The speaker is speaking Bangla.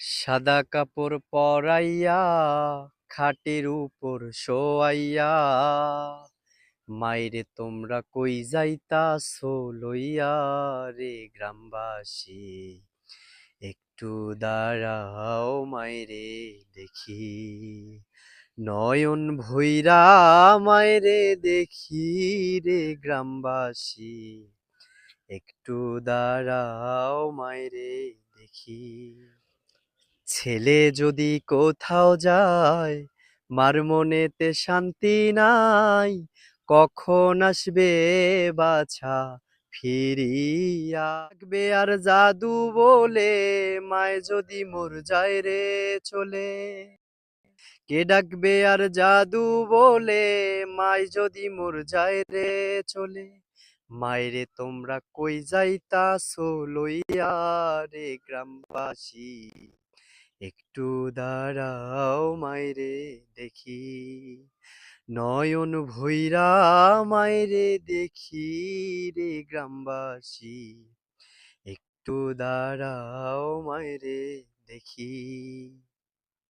সাদা কাপড় পরাইয়া খাটের উপর শোয়াইয়া মাইরে তোমরা কই যাইতাছো লইয়া রে গ্রামবাসী একটু দাঁড়াও মাইরে দেখি নয়ন ভৈরা মাইরে দেখি রে গ্রামবাসী একটু দাঁড়াও মাইরে দেখি ছেলে যদি কোথাও যায় মার মনেতে শান্তি নাই কখন আসবে বাছা ফিরিয়া ডাকবে আর জাদু বলে মায় যদি মোর যায় রে চলে কে ডাকবে আর জাদু বলে মায় যদি মোর যায় রে চলে মাইরে তোমরা কই যাইতাছো লইয়া রে গ্রামবাসী একটু দাঁড়াও মাইরে দেখি নয়ন ভৈরা মাইরে দেখি রে গ্রামবাসী একটু দাঁড়াও মাইরে দেখি